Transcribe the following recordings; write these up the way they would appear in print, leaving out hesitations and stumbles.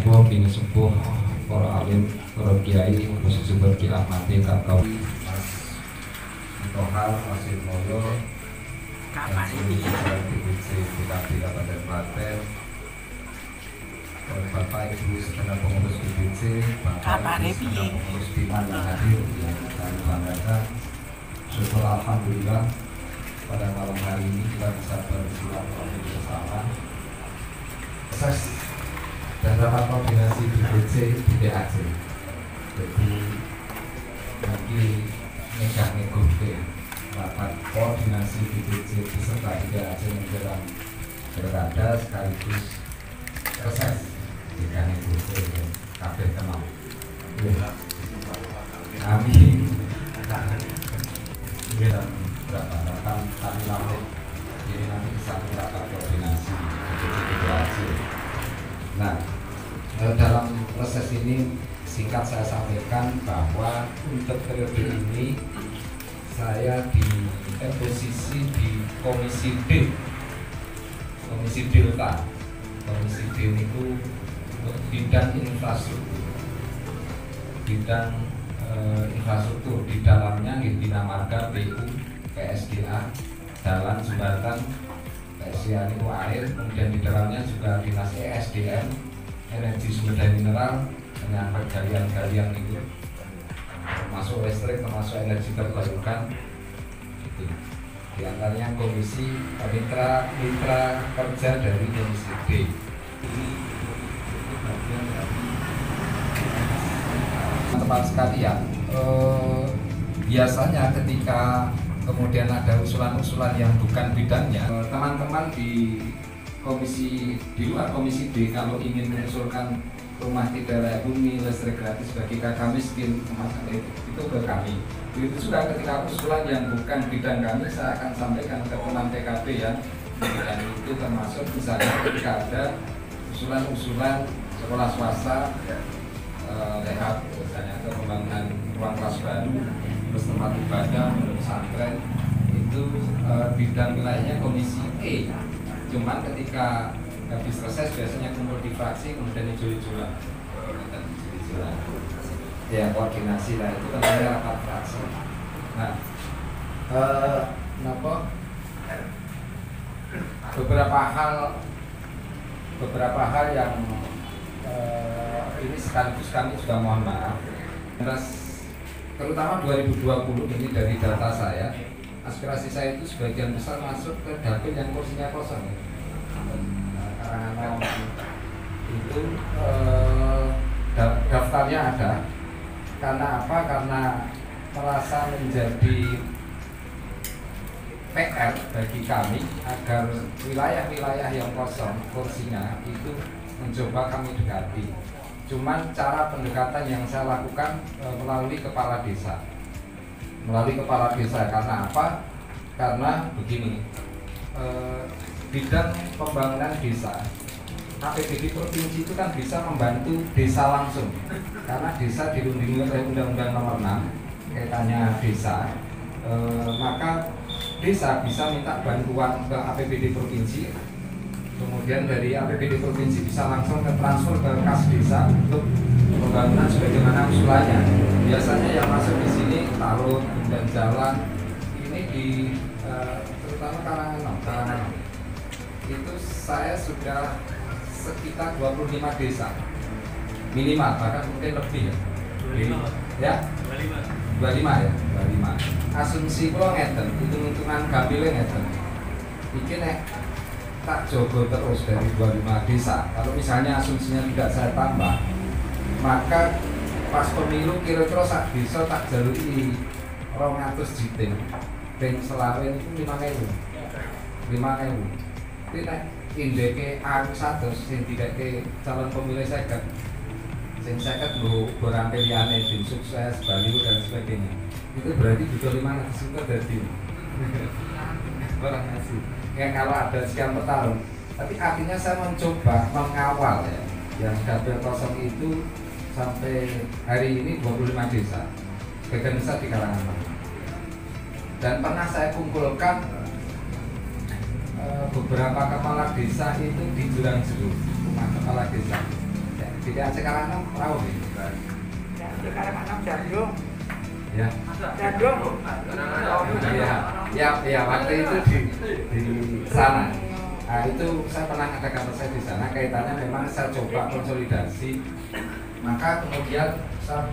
sepuh bini sepuh para alim, para kiai, khususnya dirahmati kakau Tohal, Masjid Moyo, DPC PKB Kabupaten Klaten, Bapak Ibu segenap pengurus DPC, Bapak Ibu segenap pengurus Biman yang hadir yang kami banggakan. Syukur alhamdulillah pada malam hari ini kita bisa bersilaturahmi bersama. Proses dan rapat koordinasi DPC di DAC. Jadi nanti nego-nego rapat koordinasi DPC beserta DAC menjelang pilkada sekaligus proses nego-nego kabeh tenang. Amin. Dan berapa datang kami lampu jadi nanti bisa rapat koordinasi DPC. Nah, dalam proses ini singkat saya sampaikan bahwa untuk periode ini saya di posisi di Komisi D, Komisi Delta. Komisi D itu untuk bidang infrastruktur, infrastruktur di dalamnya Bina Marga, PU, PSDA, jalan, jembatan, PSDA itu air, kemudian di dalamnya juga dinas ESDM, energi sumber daya mineral, menyangkut galian-galian itu, termasuk listrik, termasuk energi terbarukan. Itu di antaranya komisi mitra kerja dari Komisi D. Ini bagian dari teman sekalian. Biasanya ketika kemudian ada usulan-usulan yang bukan bidangnya, teman-teman di luar Komisi D kalau ingin mengusulkan rumah tidak layak huni, listrik gratis bagi kakak miskin, semacam itu ke kami. Begitu juga ketika usulan yang bukan bidang kami, saya akan sampaikan ke teman TKP ya. Dan itu termasuk misalnya ketika ada usulan-usulan sekolah swasta, rehab, misalnya atau pembangunan ruang kelas baru, terus tempat ibadah, pesantren, itu bidang wilayahnya Komisi E. Cuman ketika habis reses biasanya kumpul di fraksi, kemudian hijau-hijauan ya koordinasi lah, itu namanya rapat fraksi. Nah, beberapa hal yang ini sekaligus kami juga mohon maaf. Terutama 2020 ini dari data saya, aspirasi saya itu sebagian besar masuk ke dapil yang kursinya kosong. Karena itu daftarnya ada. Karena apa? Karena merasa menjadi PR bagi kami agar wilayah-wilayah yang kosong kursinya itu mencoba kami dekati. Cuman cara pendekatan yang saya lakukan melalui kepala desa. Karena apa? Karena begini, bidang pembangunan desa, APBD provinsi itu kan bisa membantu desa langsung, karena desa dilindungi oleh Undang-Undang Nomor 6 kaitannya desa, maka desa bisa minta bantuan ke APBD provinsi, kemudian dari APBD provinsi bisa langsung transfer ke kas desa untuk pembangunan sebagaimana usulannya. Biasanya yang masuk di sini taruh dan jalan ini di terutama Karanganom itu saya sudah sekitar 25 desa minimal, bahkan mungkin lebih ya 25 ya 25. Asumsi kalau ngeten, hitung-hitungan gambile ngeten iki nek tak jogo terus dari 25 desa, kalau misalnya asumsinya tidak saya tambah, maka pas pemilu kira-kira sak desa tak jalui 200 jiting dan selawe itu 5.000 itu nek indeke A100 yang tidak ke calon pemilih seket yang seket berambil liane tim sukses, baliho dan sebagainya, itu berarti butuh 500 itu dari orang ngasih ya kalau ada sekian petarung. Tapi artinya saya mencoba mengawal ya yang dapil kosong itu sampai hari ini 25 desa, sebagian besar di Karanganom. Dan pernah saya kumpulkan beberapa kepala desa itu di Jurang Jeruk, rumah kepala desa. Tidak sekarang kan perahu nih. Sekarang anak jadung. Ya. Jadung. Ya, waktu itu di sana. Nah, itu saya pernah ada kantor saya di sana, kaitannya memang saya coba konsolidasi. Maka kemudian saya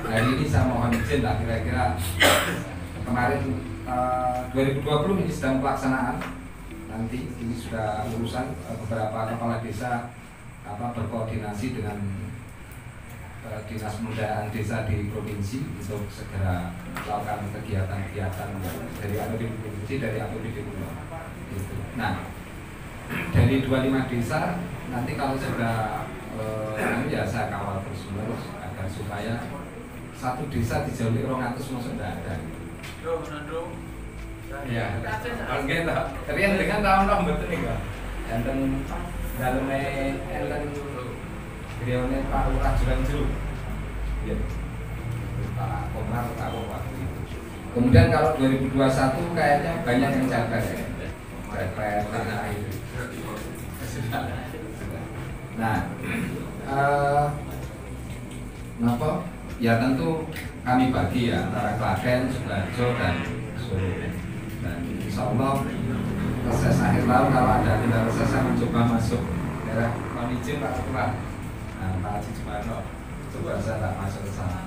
hari ini saya mohon izin lah, kira-kira kemarin 2020 ini sedang pelaksanaan. Nanti ini sudah urusan beberapa kepala desa berkoordinasi dengan dinas pemberdayaan desa di provinsi untuk segera melakukan kegiatan-kegiatan dari APBD provinsi, dari APBD pusat. Gitu. Nah, dari 25 desa nanti kalau sudah ya saya kawal terus-menerus agar supaya satu desa dijauhi 200 masuk tidak ada. Ya, oke toh. Kalian dengan tahun-tahun betul nih kok. Enten dalamnya enten beliaunya Pak Lurah Juran Jeruk. Ya. Pak Komar Pak waktu itu. Kemudian kalau 2021 kayaknya banyak yang jaga ya. Tanah itu. Nah, kenapa? Ya tentu kami bagi ya antara Klaten, Sidoarjo dan Solo. Dan insya Allah proses akhir tahun kalau ada tindak reses saya mencoba masuk daerah Monijin Pak Ketua. Nah, Pak Haji Jumarno coba saya tak masuk ke sana.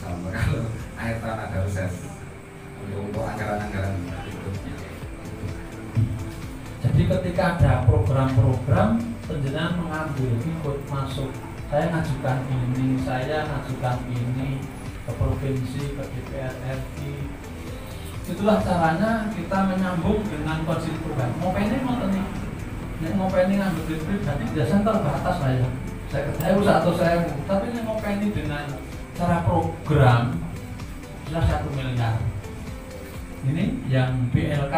Sama kalau akhir tahun ada reses untuk anggaran-anggaran berikutnya. Jadi ketika ada program-program penjenengan mengambil ikut masuk, saya ngajukan ini ke provinsi, ke DPR RI. Itulah caranya kita menyambung dengan konsep perubahan. Ngopeni nih, nek ngopeni ngambil duit pribadi biasanya terbatas lah ya. Saya usaha atau saya, tapi nek ngopeni dengan cara program sudah 1 miliar. Ini yang BLK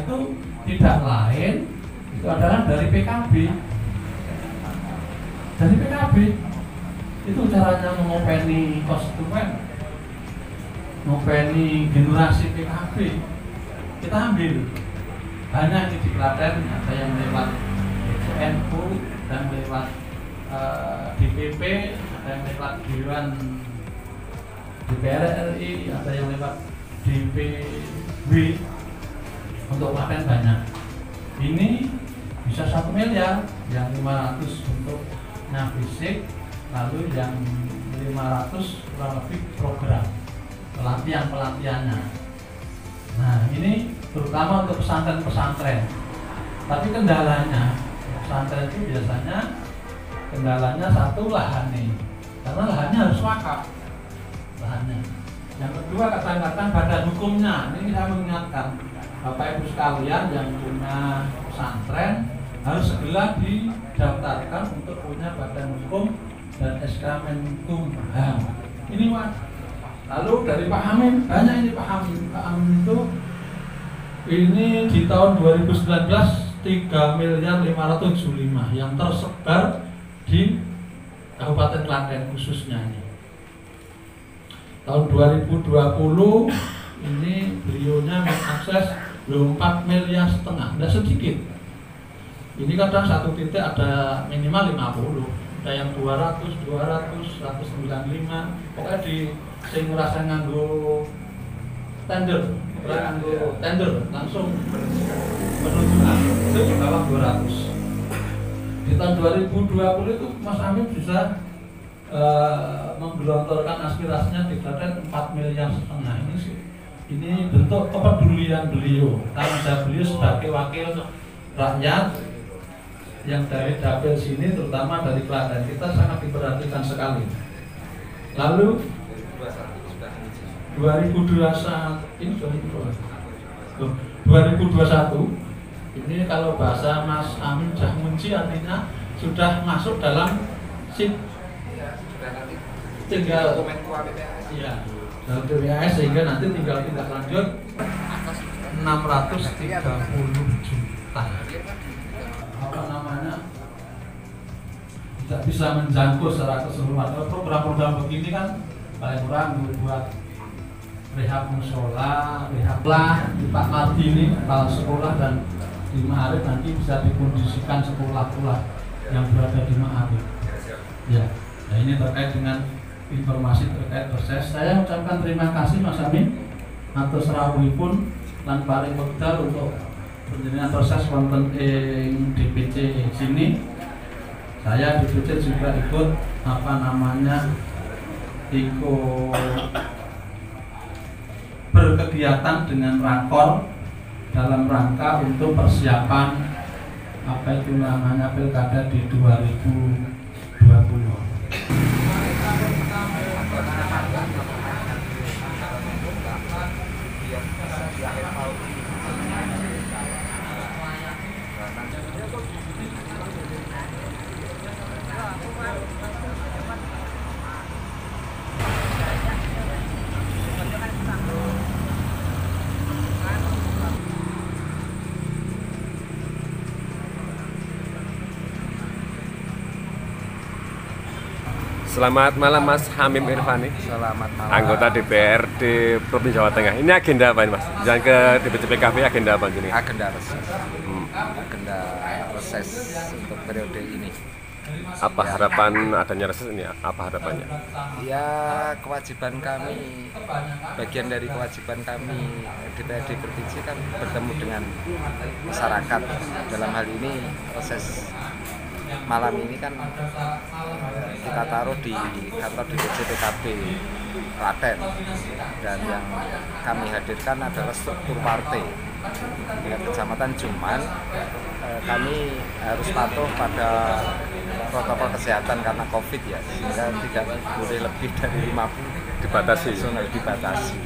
itu tidak lain, itu adalah dari PKB. Dari PKB itu caranya mengopeni konstituen, ngopeni generasi PKB. Kita ambil banyak di Klaten, ada yang lewat CNU, ada yang lewat DPP, ada yang lewat Dewan DPR RI, ada yang lewat DPW. Untuk Klaten banyak. Ini bisa 1 miliar, yang 500 untuk fisik, lalu yang 500 kurang lebih program pelatihannya. Nah, ini terutama untuk pesantren-pesantren. Tapi kendalanya pesantren itu biasanya kendalanya satu lahan nih, karena lahannya harus wakaf lahannya. Yang kedua kadang-kadang badan hukumnya. Ini saya mengingatkan Bapak Ibu sekalian yang punya pesantren harus segera didaftarkan untuk punya badan hukum dan SK Menkumham. Ini Pak. Lalu dari Pak Amin, banyak ini Pak Amin itu ini di tahun 2019 3.575 yang tersebar di Kabupaten Klaten khususnya ini. Tahun 2020 ini beliaunya mengakses 4,5 miliar, tidak sedikit. Ini kadang satu titik ada minimal 50, ada yang 200, 195. Pokoknya di sing ngerasa nganggo tender langsung penunjukan itu di bawah 200. Di tahun 2020 itu Mas Amin bisa menggelontorkan aspirasinya di Klaten 4,5 miliar. Ini bentuk kepedulian beliau, tanggung jawab beliau sebagai wakil rakyat yang dari dapil sini, terutama dari Klaten. Kita sangat diperhatikan sekali. Lalu 2021 ini kalau bahasa Mas Amin sudah ngunci, artinya sudah masuk dalam SIP, tinggal ya dalam PPAS, sehingga nanti tinggal tindak lanjut 630 juta. Apa namanya, tidak bisa menjangkau secara keseluruhan. Program-program begini kan paling kurang buat rehab musola, rehab lah di Pak Martini, kepala sekolah, dan di Maharif nanti bisa dikondisikan sekolah pula. yang berada di Ma'arif. Ya, nah ini terkait dengan informasi terkait proses. Saya ucapkan terima kasih Mas Amin atas rawuhipun lan paring wekdal untuk penjenengan proses wonten ing DPC sini. Saya DPC juga ikut ikut berkegiatan dengan rakor dalam rangka untuk persiapan itu namanya pilkada di 2020. Selamat malam Mas Hamim Irfani. Selamat malam. Anggota DPRD Provinsi Jawa Tengah. Ini agenda apa ini Mas? Jangan ke DPC PKB, agenda apa ini? Agenda reses. Agenda reses untuk periode ini. Apa harapan adanya reses ini? Apa harapannya? Ya, kewajiban kami, bagian dari kewajiban kami DPRD Provinsi kan bertemu dengan masyarakat. Dalam hal ini reses malam ini kan kita taruh di kantor DPC PKB Klaten, dan yang kami hadirkan adalah struktur partai tingkat kecamatan. Cuman kami harus patuh pada protokol kesehatan karena COVID ya, sehingga tidak boleh lebih dari 50 Dibatasi. dibatasi.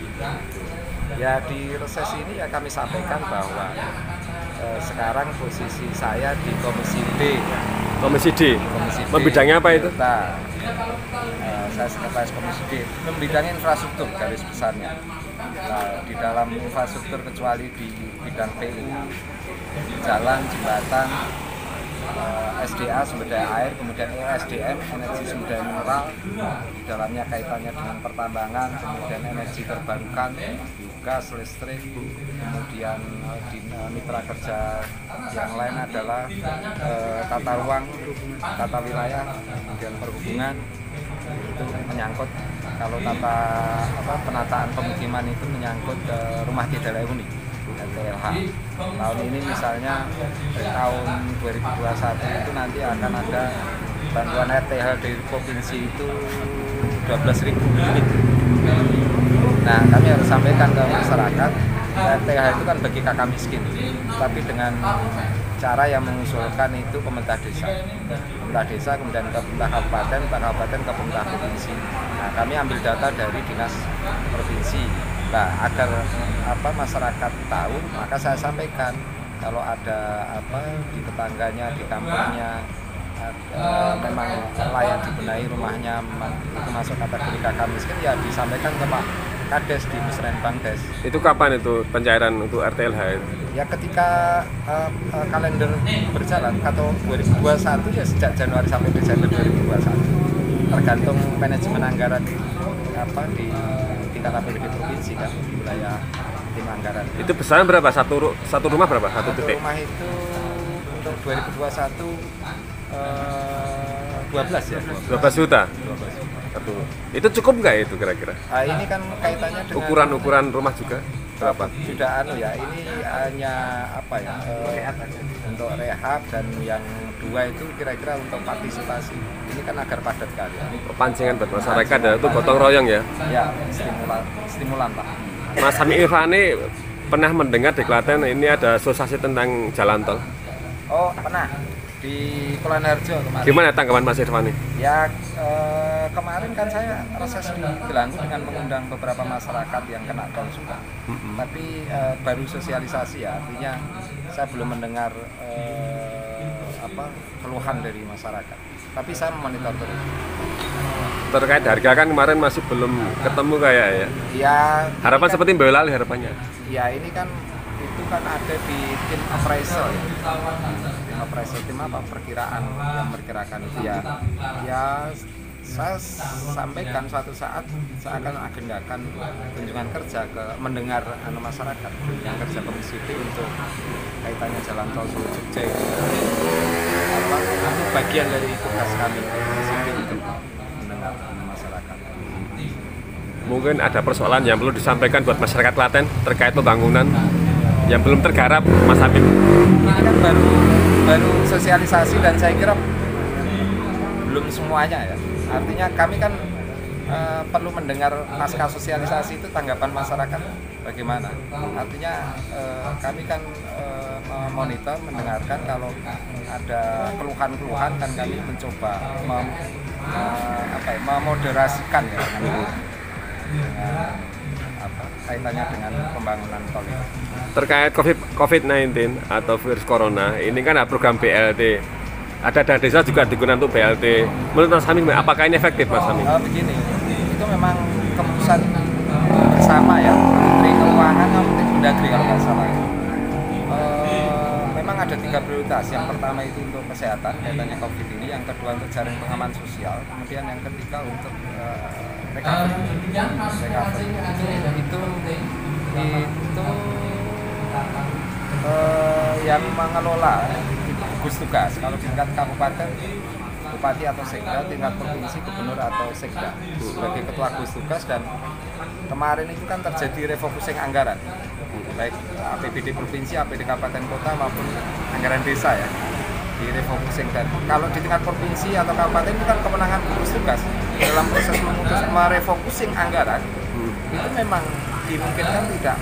Ya, di reses ini ya kami sampaikan bahwa sekarang posisi saya di Komisi D. Komisi D. Membidangnya apa itu? Saya sekretaris Komisi D, membidang infrastruktur garis besarnya. Di dalam infrastruktur kecuali di bidang PU, jalan, jembatan, SDA sumber daya air, kemudian ESDM energi sumber daya mineral, di dalamnya kaitannya dengan pertambangan, kemudian energi terbarukan, gas, listrik, kemudian di mitra kerja yang lain adalah tata ruang, tata wilayah, kemudian perhubungan. Itu menyangkut, kalau penataan pemukiman itu menyangkut rumah tidak layak huni RTLH. Tahun ini misalnya tahun 2021 itu nanti akan ada bantuan RTLH dari provinsi itu 12.000 unit. Nah, kami harus sampaikan ke masyarakat, RTLH itu kan bagi kakak miskin, tapi dengan cara yang mengusulkan itu pemerintah desa, kemudian ke pemerintah kabupaten ke pemerintah provinsi. Nah, kami ambil data dari dinas provinsi. Nah, agar masyarakat tahu, maka saya sampaikan kalau ada di tetangganya, di kampungnya memang layak dibenahi rumahnya, itu masuk kategori kakak miskin, ya disampaikan ke Pak Kades di Musrenbang Des. Itu kapan itu pencairan untuk RTLH itu? Ya, ketika kalender berjalan atau 2021 ya, sejak Januari sampai Desember 2021, tergantung manajemen anggaran di tingkat APBD provinsi kan, di wilayah tim anggaran. Itu besaran berapa? Satu rumah berapa? Satu titik? Rumah itu untuk 2021 12 ya. 12 juta? 12 juta. Satu. Itu cukup nggak itu kira-kira? Ini kan kaitannya dengan Ukuran rumah juga berapa? Tidak ini hanya untuk rehab, dan yang dua itu kira-kira untuk partisipasi. Ini kan agar padat kali. Pancingan buat masyarakat ya, itu gotong royong ya? Ya, stimulan Pak. Mas Hamim Irfani pernah mendengar di Klaten ini ada asosiasi tentang jalan tol? Oh, pernah. Di Kulanharjo kemarin. Gimana tanggapan Mas Irfani? Ya, kemarin kan saya reses di Gelanggu dengan mengundang beberapa masyarakat yang kena tol juga. Tapi baru sosialisasi ya, artinya saya belum mendengar keluhan dari masyarakat. Tapi saya memonitor terus. Terkait harga kan kemarin masih belum ketemu kayak ya? Ya. Harapan kan, seperti Boyolali harapannya? Ya ini kan itu kan ada di tim appraisal ya. Tim perkiraan yang memperkirakan itu ya saya sampaikan suatu saat saya akan agendakan kunjungan kerja ke mendengar masyarakat, kunjungan kerja Komisi D untuk kaitannya jalan tol Solo Jogja. itu bagian dari tugas kami disiplin itu mendengarkan masyarakat. Mungkin ada persoalan yang perlu disampaikan buat masyarakat Klaten terkait pembangunan yang belum tergarap, Mas Hamim. Ini kan baru sosialisasi dan saya kira belum semuanya ya. Artinya kami kan perlu mendengar pasca sosialisasi itu tanggapan masyarakat bagaimana. Artinya kami kan memonitor, mendengarkan kalau ada keluhan-keluhan kan kami mencoba memoderasikan ya dengan kaitannya dengan pembangunan tol ini. Terkait COVID-19 atau virus corona, ini kan ada program BLT. Ada dana desa juga digunakan untuk BLT. Menurut Mas Hamim, apakah ini efektif, Mas Hamim? Begini, itu memang keputusan bersama ya, Menteri Keuangan sama Menteri Mendagri kalau nggak salah. Memang ada 3 prioritas. Yang pertama itu untuk kesehatan, kaitannya COVID ini. Yang kedua untuk jaring pengaman sosial. Kemudian yang ketiga untuk recovery. Itu yang mengelola itu gugus tugas. Kalau tingkat kabupaten, bupati atau sekda, tingkat provinsi, gubernur atau sekda sebagai ketua gugus tugas. Dan kemarin itu kan terjadi refocusing anggaran, baik APBD provinsi, APBD kabupaten kota maupun anggaran desa ya, di refocusing. Dan kalau di tingkat provinsi atau kabupaten itu kan kemenangan gugus tugas dalam proses merefocusing anggaran itu memang dimungkinkan tidak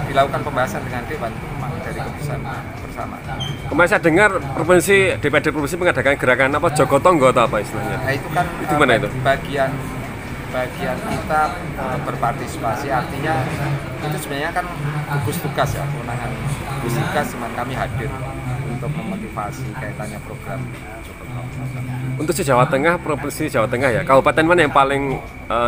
dilakukan pembahasan dengan Dewan, itu memang dari keputusan bersama. Kemarin saya dengar provinsi DPRD provinsi mengadakan gerakan apa Jogotongo atau apa istilahnya? Nah itu kan itu mana itu? bagian kita berpartisipasi, artinya itu sebenarnya kan gugus tugas ya, kewenangan gugus tugas, cuman kami hadir untuk memotivasi kaitannya program Jogotongo. Untuk Jawa Tengah, provinsi Jawa Tengah ya, kabupaten mana yang paling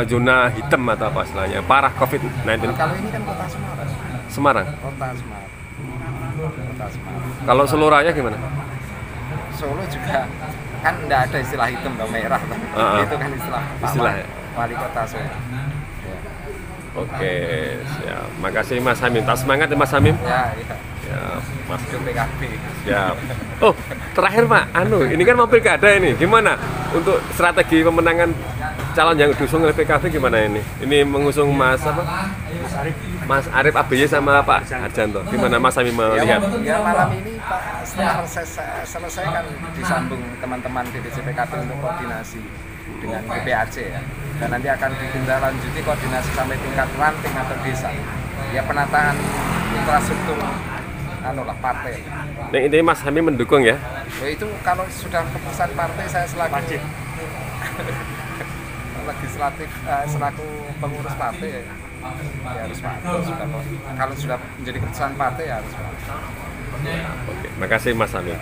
zona hitam atau apa istilahnya, parah COVID-19? Kalau ini kan kota Semarang. Semarang. Kota Semarang. Kalau Solo Raya gimana? Solo juga kan tidak ada istilah hitam atau merah, itu kan istilah ya? wali kota Solo. Oke, siap. Makasih Mas Hamim. Tas semangat ya Mas Hamim. Ya, iya. Ya, Mas PKB. Ya. Oh, terakhir Pak, ini kan mau pilkada ini. Gimana untuk strategi pemenangan calon yang diusung oleh PKB gimana ini? Ini mengusung Mas apa? Mas Arif ABY sama Pak Harjanto. Gimana Mas Hamim melihat? Ya malam ini Pak setelah selesai kan disambung teman-teman DPC PKB untuk koordinasi dengan BPAC ya. Dan nanti akan ditindaklanjuti koordinasi sampai tingkat ranting atau desa. Ya penataan infrastruktur partai. Nah, ini Mas Hamim mendukung ya? Itu kalau sudah keputusan partai, saya selaku legislatif, selaku pengurus partai ya harus patuh. Kalau sudah menjadi keputusan partai ya harus patuh. Oke, makasih Mas Hamim.